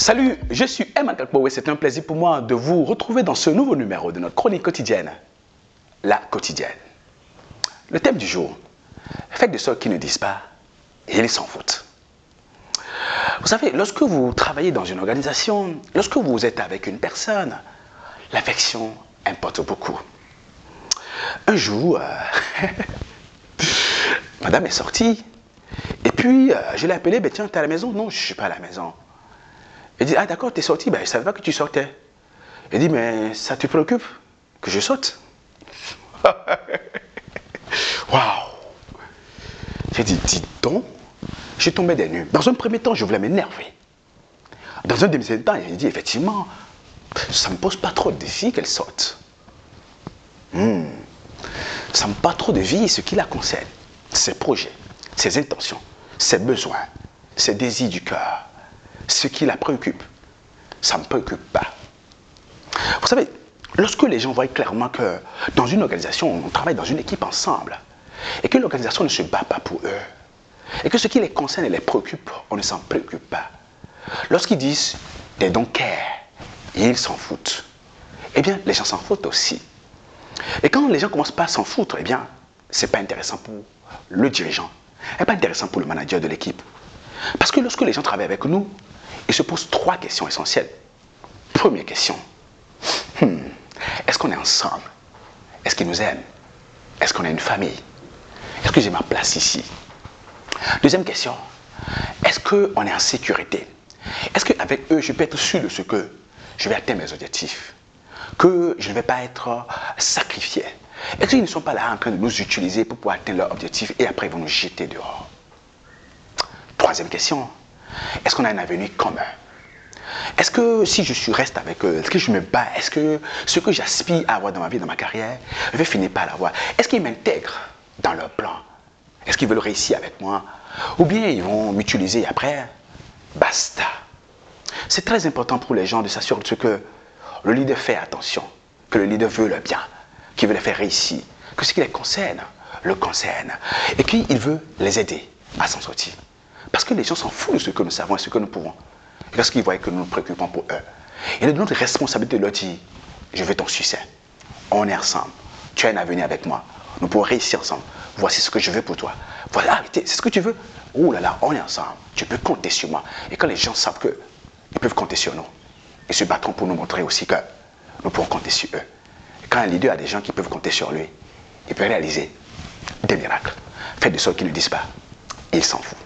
Salut, je suis Emma Kalpo et c'est un plaisir pour moi de vous retrouver dans ce nouveau numéro de notre chronique quotidienne, la quotidienne. Le thème du jour, faites de ceux qui ne disent pas et ils s'en foutent. Vous savez, lorsque vous travaillez dans une organisation, lorsque vous êtes avec une personne, l'affection importe beaucoup. Un jour, madame est sortie et puis je l'ai appelée, ben, tiens, t'es à la maison? Non, je ne suis pas à la maison. Elle dit, ah d'accord, t'es sorti, ben, je ne savais pas que tu sortais. Elle dit, mais ça te préoccupe que je saute? Waouh! J'ai dit, dis donc, je tombais des nues. Dans un premier temps, je voulais m'énerver. Dans un deuxième temps, j'ai dit, effectivement, ça ne me pose pas trop de défis qu'elle saute. Ça ne me pas trop de vie ce qui la concerne. Ses projets, ses intentions, ses besoins, ses désirs du cœur, ce qui la préoccupe. Ça ne me préoccupe pas. Vous savez, lorsque les gens voient clairement que dans une organisation, on travaille dans une équipe ensemble, et que l'organisation ne se bat pas pour eux, et que ce qui les concerne et les préoccupe, on ne s'en préoccupe pas. Lorsqu'ils disent « they don't care », ils s'en foutent, eh bien, les gens s'en foutent aussi. Et quand les gens commencent pas à s'en foutre, eh bien, ce n'est pas intéressant pour le dirigeant, ce n'est pas intéressant pour le manager de l'équipe. Parce que lorsque les gens travaillent avec nous, ils se posent trois questions essentielles. Première question, est-ce qu'on est ensemble? Est-ce qu'ils nous aiment? Est-ce qu'on a une famille? Est-ce que j'ai ma place ici? Deuxième question, est-ce qu'on est en sécurité? Est-ce qu'avec eux, je peux être sûr de ce que je vais atteindre mes objectifs? Que je ne vais pas être sacrifié? Est-ce qu'ils ne sont pas là en train de nous utiliser pour pouvoir atteindre leurs objectifs et après ils vont nous jeter dehors? Troisième question, est-ce qu'on a un avenir commun? Est-ce que si je reste avec eux, est-ce que je me bats? Est-ce que ce que j'aspire à avoir dans ma vie, dans ma carrière, je vais finir par l'avoir? Est-ce qu'ils m'intègrent dans leur plan? Est-ce qu'ils veulent réussir avec moi? Ou bien ils vont m'utiliser et après, basta. C'est très important pour les gens de s'assurer que le leader fait attention, que le leader veut le bien, qu'il veut les faire réussir, que ce qui les concerne, le concerne, et qu'il veut les aider à s'en sortir. Parce que les gens s'en foutent de ce que nous savons et ce que nous pouvons. Et lorsqu'ils voient que nous nous préoccupons pour eux, il est de notre responsabilité de leur dire, je veux ton succès, on est ensemble, tu as un avenir avec moi, nous pouvons réussir ensemble, voici ce que je veux pour toi. Voilà, c'est ce que tu veux. Oh là là, on est ensemble, tu peux compter sur moi. Et quand les gens savent qu'ils peuvent compter sur nous, ils se battront pour nous montrer aussi que nous pouvons compter sur eux. Et quand un leader a des gens qui peuvent compter sur lui, il peut réaliser des miracles. Faites de sorte qu'ils ne disent pas, ils s'en foutent.